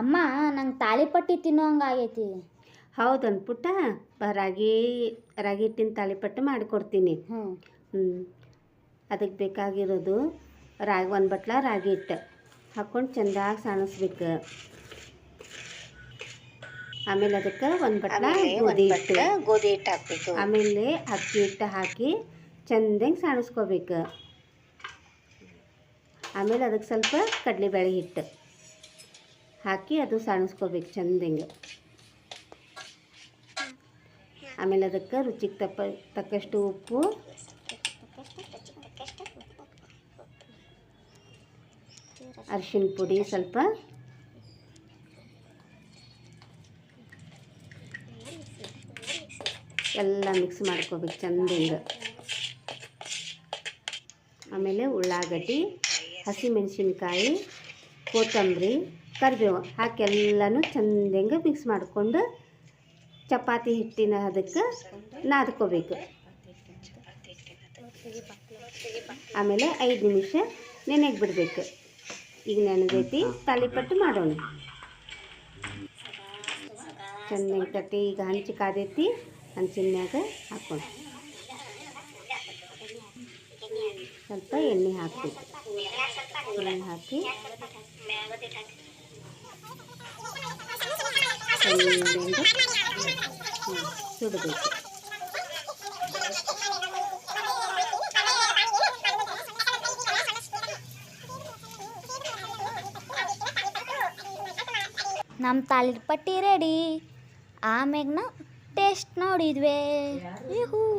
ಅಮ್ಮ ನಂಗೆ ತಾಳಿಪಟ್ಟಿ ತಿನ್ನೋಂಗಾಗೈತಿ. ಹೌದನ್ ಪುಟ್ಟ, ರಾಗಿ ಹಿಟ್ಟಿನ ತಾಳಿಪಟ್ಟು ಮಾಡಿಕೊಡ್ತೀನಿ. ಅದಕ್ಕೆ ಬೇಕಾಗಿರೋದು ಒಂದು ಬಟ್ಲ ರಾಗಿ ಹಿಟ್ಟು ಹಾಕ್ಕೊಂಡು ಚೆಂದಾಗಿ ಸಾಣಿಸ್ಬೇಕು. ಆಮೇಲೆ ಅದಕ್ಕೆ ಒಂದು ಬಟ್ಲ ಗೋಧಿ ಹಿಟ್ಟು ಹಾಕಬೇಕು. ಆಮೇಲೆ ಅಕ್ಕಿ ಹಿಟ್ಟು ಹಾಕಿ ಚೆಂದಂಗೆ ಸಾಣಿಸ್ಕೋಬೇಕು. ಆಮೇಲೆ ಅದಕ್ಕೆ ಸ್ವಲ್ಪ ಕಡಲೆಬೇಳೆ ಹಿಟ್ಟು ಹಾಕಿ ಅದು ಸಾಣಿಸ್ಕೋಬೇಕು ಚೆಂದಂಗೆ. ಆಮೇಲೆ ಅದಕ್ಕೆ ರುಚಿಗೆ ತಕ್ಕಷ್ಟು ಉಪ್ಪು, ಅರಿಶಿನ ಪುಡಿ ಸ್ವಲ್ಪ, ಎಲ್ಲ ಮಿಕ್ಸ್ ಮಾಡ್ಕೋಬೇಕು ಚೆಂದಂಗೆ. ಆಮೇಲೆ ಉಳ್ಳಾಗಡ್ಡಿ, ಹಸಿಮೆಣಸಿನ್ಕಾಯಿ, ಕೊತ್ತಂಬರಿ, ಕರಿಬೇವು ಹಾಕಿ ಎಲ್ಲನೂ ಚೆಂದಂಗೆ ಮಿಕ್ಸ್ ಮಾಡಿಕೊಂಡು ಚಪಾತಿ ಹಿಟ್ಟಿನ ಅದಕ್ಕೆ ನಾದ್ಕೋಬೇಕು. ಆಮೇಲೆ 5 ನಿಮಿಷ ನೆನೆಗೆ ಬಿಡಬೇಕು. ಈಗ ನೆನೆದೈತಿ, ತಾಳಿಪಟ್ಟು ಮಾಡೋಣ. ಚೆಂದಂಗೆ ತಟ್ಟಿ ಈಗ ಹಂಚಿ ಕಾದೈತಿ, ಹಂಚಿನ ಮ್ಯಾಗ ಹಾಕ್ಕೊಂಡು ಸ್ವಲ್ಪ ಎಣ್ಣೆ ಹಾಕಬೇಕು. ಎಣ್ಣೆ ಹಾಕಿ ಸುಡಬೇಕು. ನಮ್ಮ ತಾಳಿಪಟ್ಟಿ ರೆಡಿ. ಆಮ್ಯಾಗ ನಾವು ಟೇಸ್ಟ್ ನೋಡಿದ್ವಿ.